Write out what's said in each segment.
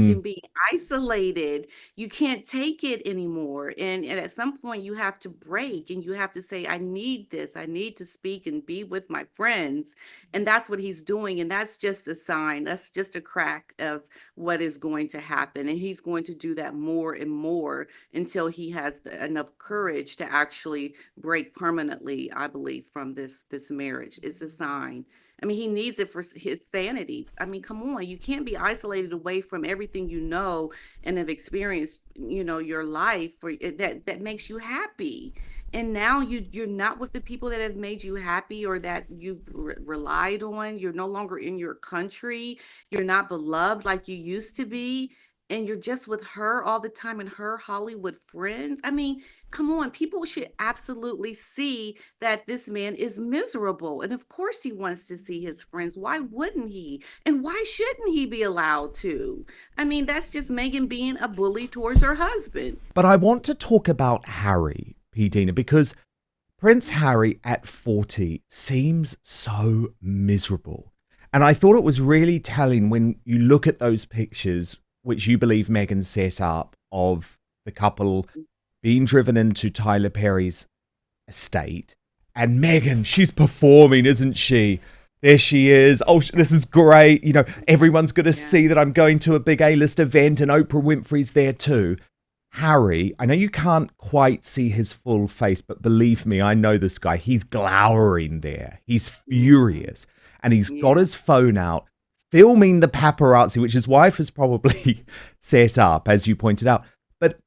imagine being isolated. You can't take it anymore. And at some point you have to break and you have to say, I need this. I need to speak and be with my friends. And that's what he's doing. And that's just a sign. That's just a crack of what is going to happen. And he's going to do that more and more until he has enough courage to actually break permanently, I believe, from this marriage. It's a sign. I mean, he needs it for his sanity. I mean, come on, you can't be isolated away from everything you know and have experienced, your life for that makes you happy. And now you're not with the people that have made you happy or that you've relied on. You're no longer in your country. You're not beloved like you used to be. And you're just with her all the time and her Hollywood friends. I mean, come on, people should absolutely see that this man is miserable. And of course, he wants to see his friends. Why wouldn't he? And why shouldn't he be allowed to? I mean, that's just Meghan being a bully towards her husband. But I want to talk about Harry, PDina, because Prince Harry at 40 seems so miserable. And I thought it was really telling when you look at those pictures, which you believe Meghan set up, of the couple being driven into Tyler Perry's estate. And Meghan, she's performing, isn't she? There she is. Oh, this is great. Everyone's going to see that I'm going to a big A-list event and Oprah Winfrey's there too. Harry, I know you can't quite see his full face, but believe me, I know this guy. He's glowering there. He's furious. And he's got his phone out, filming the paparazzi, which his wife has probably set up, as you pointed out. But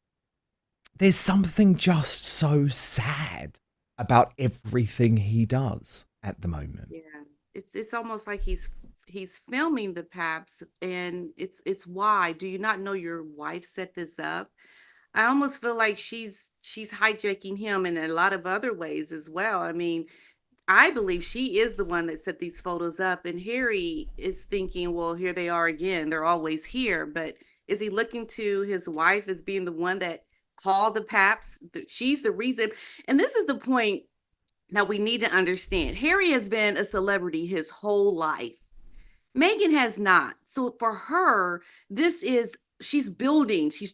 there's something just so sad about everything he does at the moment. Yeah. It's almost like he's filming the paps, and it's why. Do you not know your wife set this up? I almost feel like she's hijacking him in a lot of other ways as well. I mean, I believe she is the one that set these photos up, and Harry is thinking, well, here they are again. They're always here. But is he looking to his wife as being the one that called the paps? She's the reason. And this is the point that we need to understand. Harry has been a celebrity his whole life. Meghan has not. So for her, she's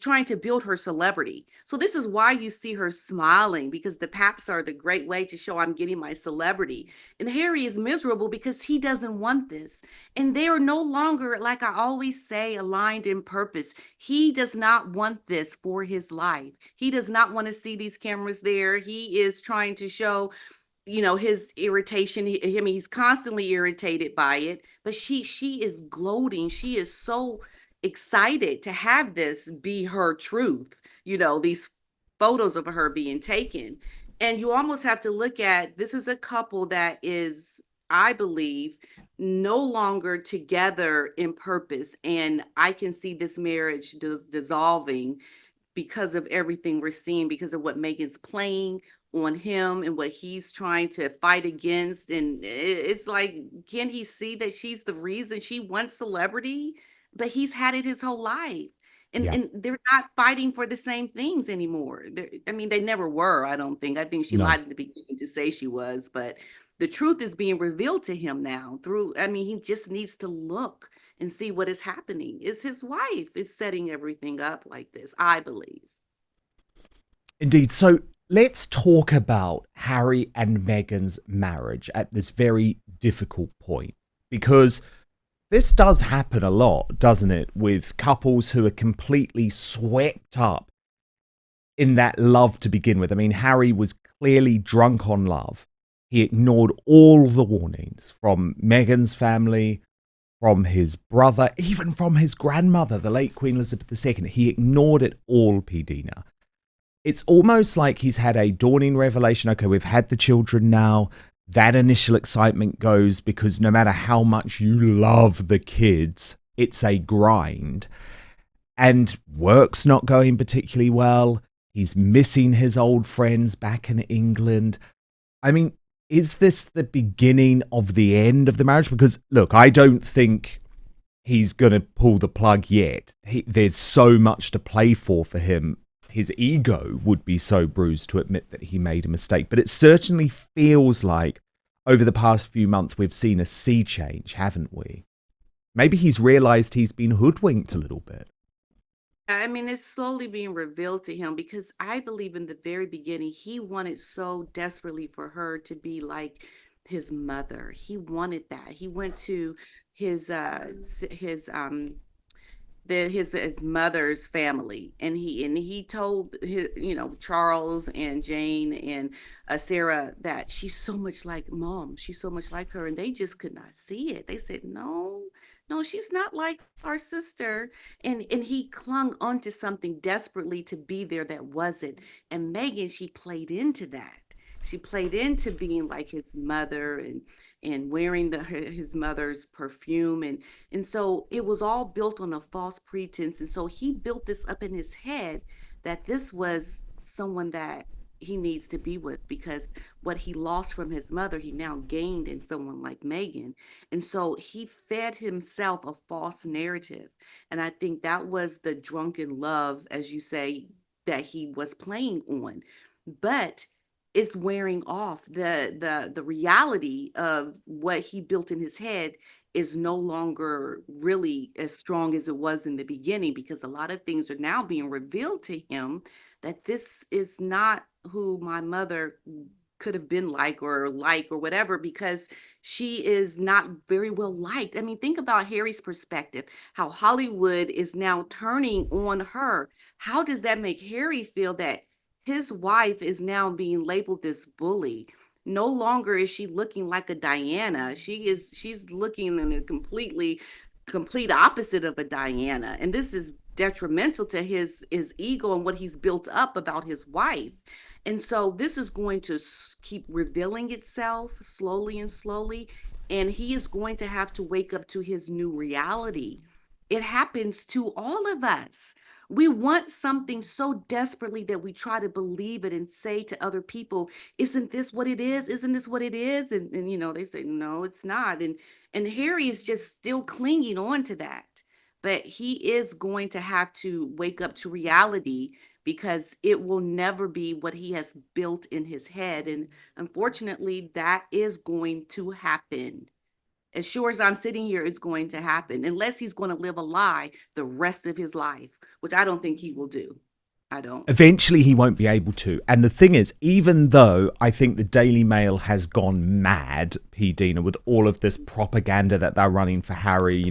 trying to build her celebrity. So this is why you see her smiling, because the paps are the great way to show I'm getting my celebrity. And Harry is miserable because he doesn't want this. And they are no longer, like I always say, aligned in purpose. He does not want this for his life. He does not want to see these cameras there. He is trying to show his irritation. He's constantly irritated by it, but she is gloating. She is so excited to have this be her truth, these photos of her being taken. And you almost have to look at, this is a couple that is, I believe, no longer together in purpose. And I can see this marriage dissolving because of everything we're seeing, because of what Meghan's playing on him and what he's trying to fight against. And it's like, can he see that she's the reason? She wants celebrity, but he's had it his whole life. And they're not fighting for the same things anymore. They never were, I don't think. I think she lied at the beginning to say she was, but the truth is being revealed to him now he just needs to look and see what is happening. Is his wife is setting everything up like this, I believe. Indeed. So let's talk about Harry and Meghan's marriage at this very difficult point, because this does happen a lot, doesn't it, with couples who are completely swept up in that love to begin with. I mean, Harry was clearly drunk on love. He ignored all the warnings from Meghan's family, from his brother, even from his grandmother, the late Queen Elizabeth II. He ignored it all, PDina. It's almost like he's had a dawning revelation. Okay, we've had the children now. That initial excitement goes, because no matter how much you love the kids, it's a grind. And work's not going particularly well. He's missing his old friends back in England. I mean, is this the beginning of the end of the marriage? Because, look, I don't think he's going to pull the plug yet. There's so much to play for him. His ego would be so bruised to admit that he made a mistake. But it certainly feels like over the past few months we've seen a sea change, haven't we? Maybe he's realized he's been hoodwinked a little bit. I mean, it's slowly being revealed to him because I believe in the very beginning, he wanted so desperately for her to be like his mother. He wanted that. He went to his his mother's family, and he told his, Charles and Jane and Sarah that she's so much like mom, she's so much like her, and they just could not see it. They said no, no, she's not like our sister. And he clung onto something desperately to be there that wasn't. And Meghan, she played into that. She played into being like his mother, and wearing his mother's perfume, and so it was all built on a false pretense. And so he built this up in his head that this was someone that he needs to be with, because what he lost from his mother, he now gained in someone like Meghan. And so he fed himself a false narrative. And I think that was the drunken love, as you say, that he was playing on. But it's wearing off. The reality of what he built in his head is no longer really as strong as it was in the beginning, because a lot of things are now being revealed to him that this is not who my mother could have been like or whatever, because she is not very well liked. I mean, think about Harry's perspective, how Hollywood is now turning on her. How does that make Harry feel that his wife is now being labeled this bully? No longer is she looking like a Diana. She's looking in a complete opposite of a Diana. And this is detrimental to his ego and what he's built up about his wife. And so this is going to keep revealing itself slowly and slowly. And he is going to have to wake up to his new reality. It happens to all of us. We want something so desperately that we try to believe it and say to other people, isn't this what it is? Isn't this what it is? And they say, no, it's not. And Harry is just still clinging on to that. But he is going to have to wake up to reality, because it will never be what he has built in his head. And unfortunately, that is going to happen. As sure as I'm sitting here, it's going to happen, unless he's going to live a lie the rest of his life, which I don't think he will do. I don't. Eventually, he won't be able to. And the thing is, even though I think the Daily Mail has gone mad, PDina, with all of this propaganda that they're running for Harry,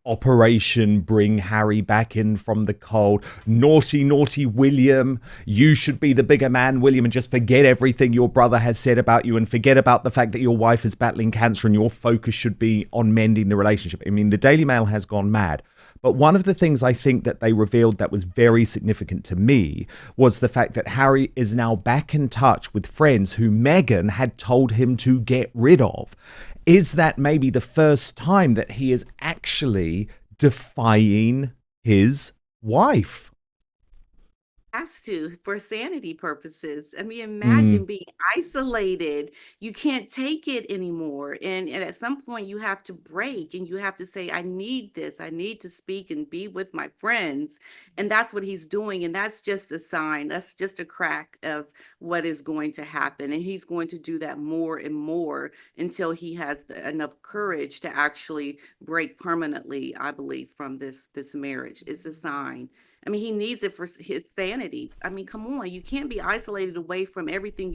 Operation Bring Harry Back in from the Cold, naughty, naughty William, you should be the bigger man, William, and just forget everything your brother has said about you, and forget about the fact that your wife is battling cancer and your focus should be on mending the relationship. I mean, the Daily Mail has gone mad. But one of the things I think that they revealed that was very significant to me was the fact that Harry is now back in touch with friends who Meghan had told him to get rid of. Is that maybe the first time that he is actually defying his wife? Has to, for sanity purposes. I mean, Mm. imagine being isolated. You can't take it anymore. And at some point you have to break, and you have to say, I need this. I need to speak and be with my friends. And that's what he's doing. And that's just a sign. That's just a crack of what is going to happen. And he's going to do that more and more until he has enough courage to actually break permanently, I believe, from this marriage. It's a sign. I mean, he needs it for his sanity. I mean, come on, you can't be isolated away from everything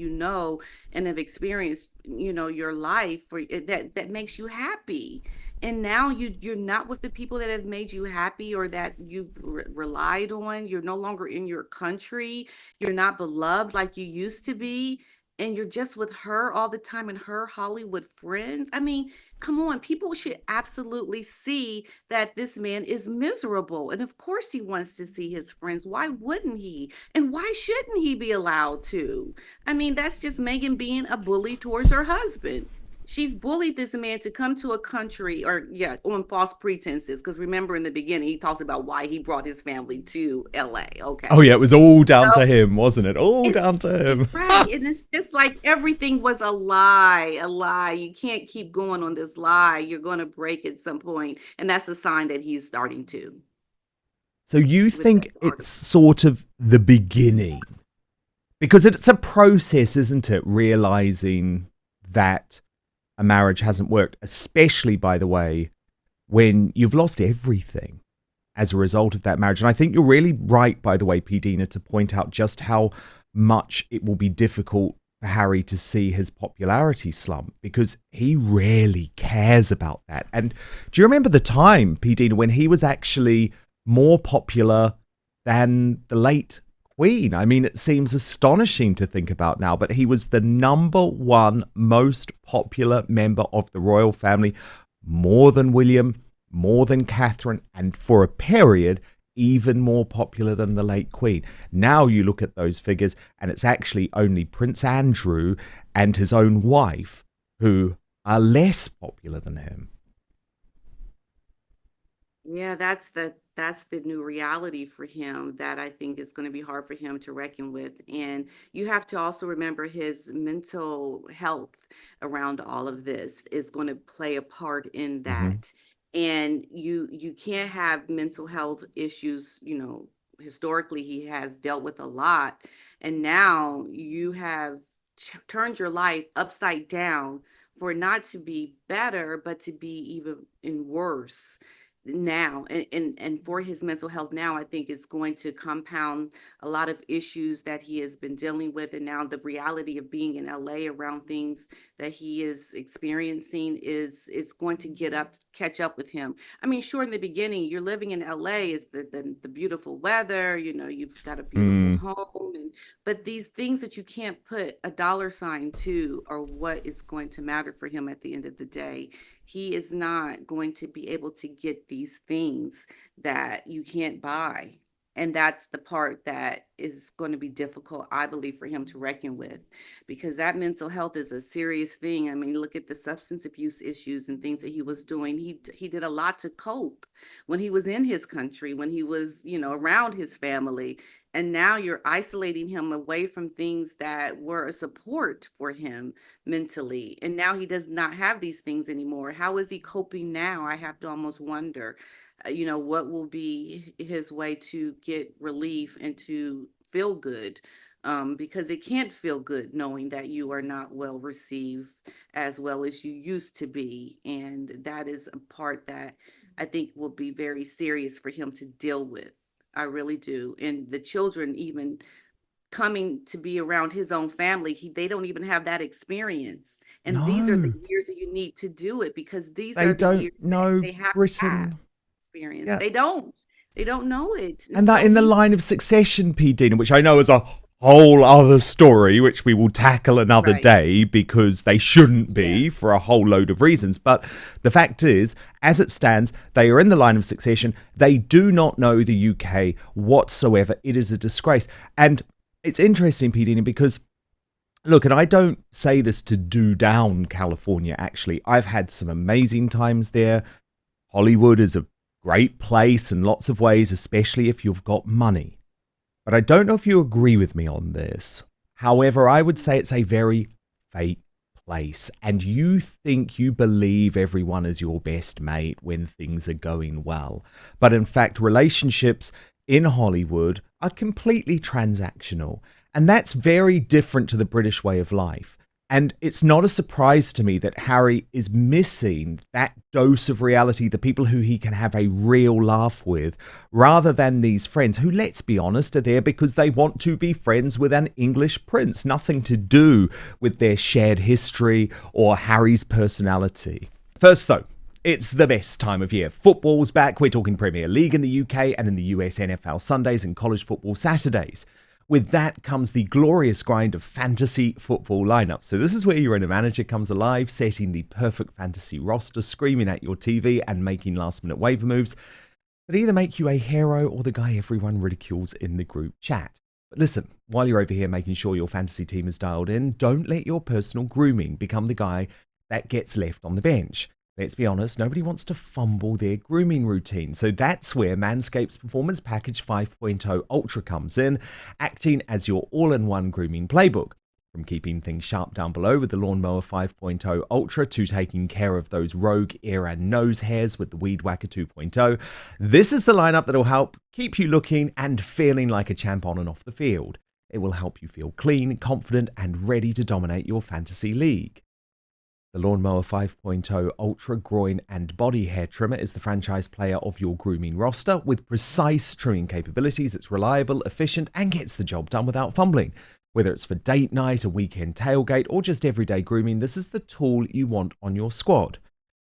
and have experienced, your life for that makes you happy. And now you're not with the people that have made you happy or that you've relied on. You're no longer in your country. You're not beloved like you used to be. And you're just with her all the time and her Hollywood friends. I mean, come on, people should absolutely see that this man is miserable. And of course, he wants to see his friends. Why wouldn't he? And why shouldn't he be allowed to? I mean, that's just Meghan being a bully towards her husband. She's bullied this man to come to a country, or yeah, on false pretenses. Because remember, in the beginning, he talked about why he brought his family to LA. Oh, Okay. yeah, it was all down So to him, wasn't it? All it's down to it's him. right. And it's just like everything was a lie, a lie. You can't keep going on this lie. You're going to break at some point. And that's a sign that he's starting to So you with that think it's article. sort of the beginning? Because it's a process, isn't it? Realizing that a marriage hasn't worked, especially, by the way, when you've lost everything. as a result of that marriage. And I think you're really right, by the way, PDina, to point out just how much it will be difficult for Harry to see his popularity slump, because he really cares about that. And do you remember the time, PDina, when he was actually more popular than the late Queen? I mean, it seems astonishing to think about now, but he was the number one most popular member of the royal family, more than William, more than Catherine, and for a period, even more popular than the late Queen. Now you look at those figures, and it's actually only Prince Andrew and his own wife who are less popular than him. Yeah, that's the new reality for him that I think is going to be hard for him to reckon with. And you have to also remember his mental health around all of this is going to play a part in Hmm. that. And you can't have mental health issues, historically he has dealt with a lot, and now you have turned your life upside down for it not to be better, but to be even in worse now. And for his mental health now, I think it's going to compound a lot of issues that he has been dealing with. And now the reality of being in LA around things that he is experiencing is going to catch up with him. I mean, sure, in the beginning, you're living in LA, is the beautiful weather, you've got a beautiful Mm, home, but these things that you can't put a dollar sign to are what is going to matter for him at the end of the day. He is not going to be able to get these things that you can't buy. And that's the part that is going to be difficult, I believe, for him to reckon with, because that mental health is a serious thing. I mean, look at the substance abuse issues and things that he was doing. He did a lot to cope when he was in his country, when he was, around his family. And now you're isolating him away from things that were a support for him mentally. And now he does not have these things anymore. How is he coping now? I have to almost wonder, what will be his way to get relief and to feel good? Because it can't feel good knowing that you are not well received as well as you used to be. And that is a part that I think will be very serious for him to deal with. I really do. And the children, even coming to be around his own family, they don't even have that experience. And these are the no, years that you need to do it, because these they are the don't years that know they have to have Britain. experience. Yeah. They don't know it. And And that so in the he, line of succession, P. Dina, which I know is a whole other story, which we will tackle another right. day because they shouldn't Yeah. be for a whole load of reasons. But the fact is, as it stands, they are in the line of succession. They do not know the UK whatsoever. It is a disgrace. And it's interesting, P. Dina, because look, and I don't say this to do down California, actually. I've had some amazing times there. Hollywood is a great place in lots of ways, especially if you've got money. But I don't know if you agree with me on this. However, I would say it's a very fake place. And you think you believe everyone is your best mate when things are going well. But in fact, relationships in Hollywood are completely transactional. And that's very different to the British way of life. And it's not a surprise to me that Harry is missing that dose of reality, the people who he can have a real laugh with, rather than these friends who, let's be honest, are there because they want to be friends with an English prince. Nothing to do with their shared history or Harry's personality. First, though, it's the best time of year. Football's back. We're talking Premier League in the UK and in the US NFL Sundays and college football Saturdays. With that comes the glorious grind of fantasy football lineups. So this is where your inner manager comes alive, setting the perfect fantasy roster, screaming at your TV and making last-minute waiver moves that either make you a hero or the guy everyone ridicules in the group chat. But listen, while you're over here making sure your fantasy team is dialed in, don't let your personal grooming become the guy that gets left on the bench. Let's be honest, nobody wants to fumble their grooming routine. So that's where Manscaped's Performance Package 5.0 Ultra comes in, acting as your all-in-one grooming playbook. From keeping things sharp down below with the Lawnmower 5.0 Ultra to taking care of those rogue ear and nose hairs with the Weed Whacker 2.0, this is the lineup that will help keep you looking and feeling like a champ on and off the field. It will help you feel clean, confident, and ready to dominate your fantasy league. The Lawnmower 5.0 Ultra Groin and Body Hair Trimmer is the franchise player of your grooming roster. With precise trimming capabilities, it's reliable, efficient, and gets the job done without fumbling. Whether it's for date night, a weekend tailgate, or just everyday grooming, this is the tool you want on your squad.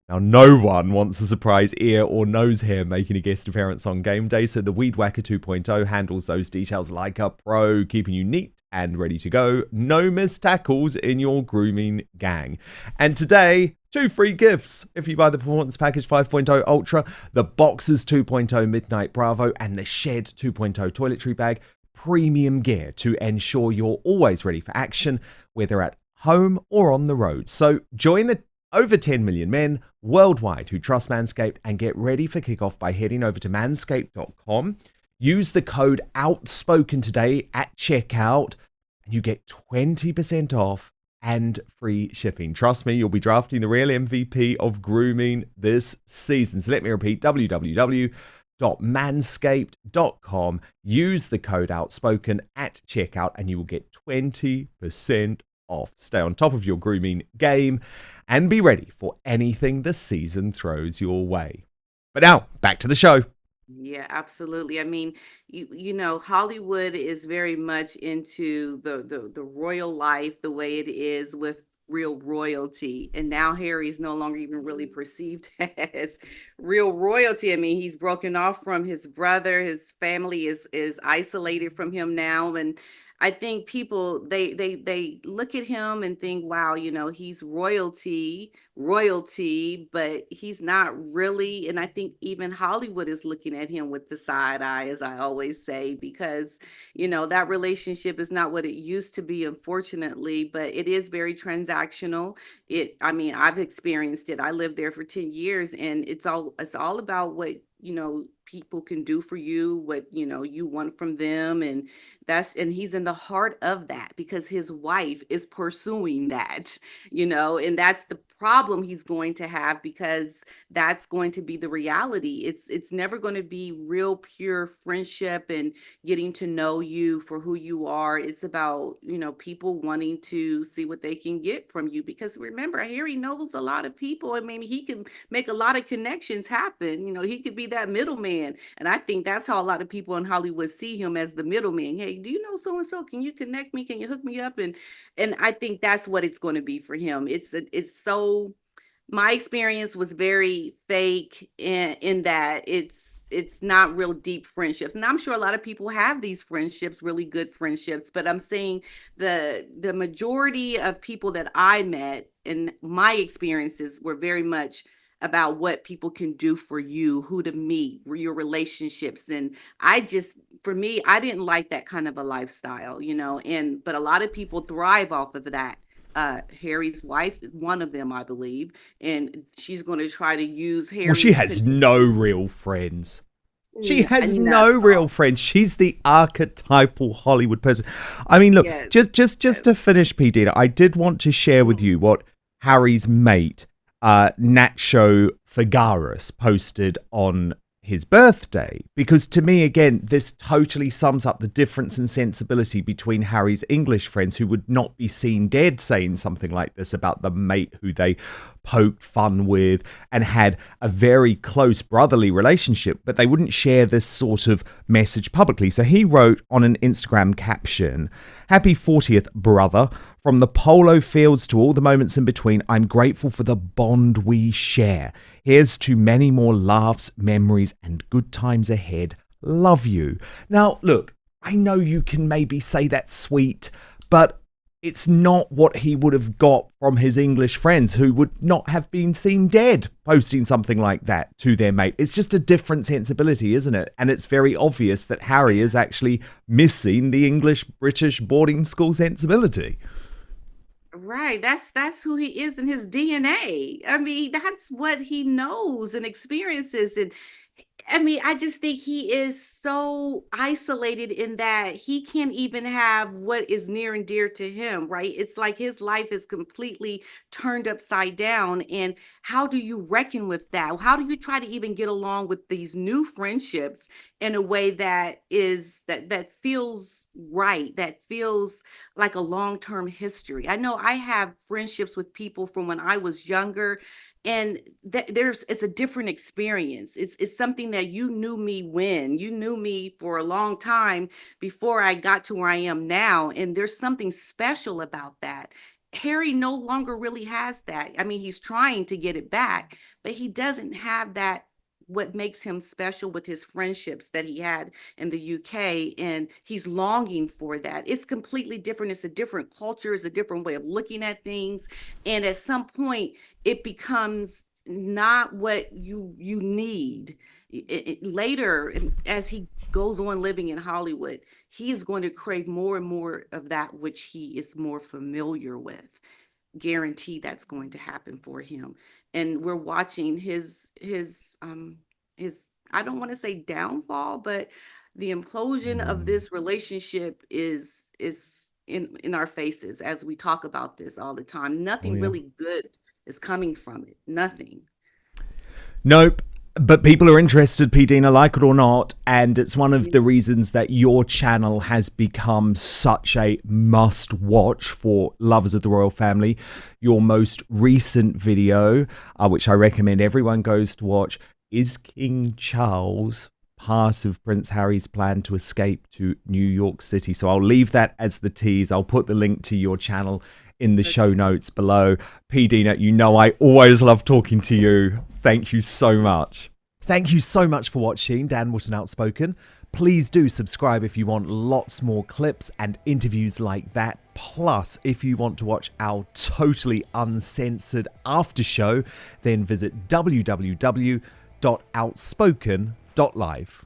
Now, no one wants a surprise ear or nose hair making a guest appearance on game day, so the Weed Whacker 2.0 handles those details like a pro, keeping you neat and ready to go. No missed tackles in your grooming gang. And today, 2 free gifts if you buy the Performance Package 5.0 Ultra, the Boxers 2.0 Midnight Bravo, and the Shed 2.0 Toiletry Bag. Premium gear to ensure you're always ready for action, whether at home or on the road. So join the over 10 million men worldwide who trust Manscaped and get ready for kickoff by heading over to manscaped.com. Use the code Outspoken today at checkout and you get 20% off and free shipping. Trust me, you'll be drafting the real MVP of grooming this season. So let me repeat, www.manscaped.com. Use the code Outspoken at checkout and you will get 20% off. Stay on top of your grooming game and be ready for anything the season throws your way. But now, back to the show. Yeah, absolutely. I mean, you know, Hollywood is very much into the royal life the way it is with real royalty. And now Harry's no longer even really perceived as real royalty. I mean, he's broken off from his brother. His family is isolated from him now. And I think people they look at him and think, wow, you know, he's royalty, but he's not really. And I think even Hollywood is looking at him with the side eye, as I always say, because, you know, that relationship is not what it used to be, unfortunately, but it is very transactional. I mean, I've experienced it. I lived there for 10 years and it's all about what, you know, people can do for you, what, you know, you want from them. And he's in the heart of that because his wife is pursuing that, you know, and that's the problem he's going to have because that's going to be the reality. It's never going to be real pure friendship and getting to know you for who you are. It's about, you know, people wanting to see what they can get from you because remember, Harry knows a lot of people. I mean, he can make a lot of connections happen. You know, he could be that middleman. And I think that's how a lot of people in Hollywood see him, as the middleman. Hey, do you know so and so? Can you connect me? Can you hook me up? And I think that's what it's going to be for him. It's so, my experience was very fake in that it's not real deep friendships. And I'm sure a lot of people have these friendships, really good friendships, but I'm saying the majority of people that I met in my experiences were very much about what people can do for you, who to meet, your relationships. And for me, I didn't like that kind of a lifestyle, you know, but a lot of people thrive off of that. Harry's wife is one of them, I believe, and she's going to try to use Well, she Harry's has no real friends. She has not no at real all. friends. She's the archetypal Hollywood person. I mean, look, Yes, just yes. to finish, PDina, I did want to share with Mhm. you what Harry's mate, Nacho Fagaris, posted on his birthday. Because to me, again, this totally sums up the difference in sensibility between Harry's English friends, who would not be seen dead saying something like this about the mate who they poked fun with and had a very close brotherly relationship, but they wouldn't share this sort of message publicly. So he wrote on an Instagram caption, "Happy 40th, brother. From the polo fields to all the moments in between, I'm grateful for the bond we share. Here's to many more laughs, memories, and good times ahead. Love you." Now, look, I know you can maybe say that's sweet, but it's not what he would have got from his English friends who would not have been seen dead posting something like that to their mate. It's just a different sensibility, isn't it? And it's very obvious that Harry is actually missing the English British boarding school sensibility. Right. That's who he is in his DNA. I mean, that's what he knows and experiences. And I mean, I just think he is so isolated in that he can't even have what is near and dear to him, right? It's like his life is completely turned upside down. And how do you reckon with that? How do you try to even get along with these new friendships in a way that is that feels right, that feels like a long-term history? I know I have friendships with people from when I was younger, and there's it's a different experience. It's something that you knew me when you knew me for a long time before I got to where I am now, and there's something special about that. Harry no longer really has that. I mean, he's trying to get it back, but he doesn't have that, what makes him special with his friendships that he had in the UK, and he's longing for that. It's completely different. It's a different culture, it's a different way of looking at things, and at some point it becomes not what you need. Later, as he goes on living in Hollywood, he is going to crave more and more of that which he is more familiar with. Guarantee that's going to happen for him. And we're watching his, I don't want to say downfall, but the implosion of Mm. this relationship is in our faces as we talk about this all the time. Oh, Nothing yeah. really good is coming from it. Nothing. Nope. But people are interested, PDina, like it or not, and it's one of the reasons that your channel has become such a must watch for lovers of the royal family. Your most recent video, which I recommend everyone goes to watch, is King Charles part of Prince Harry's plan to escape to New York City? So I'll leave that as the tease. I'll put the link to your channel in the show notes below. PDina, you know I always love talking to you. Thank you so much. Thank you so much for watching Dan Wootton Outspoken. Please do subscribe if you want lots more clips and interviews like that. Plus, if you want to watch our totally uncensored after show, then visit www.outspoken.live.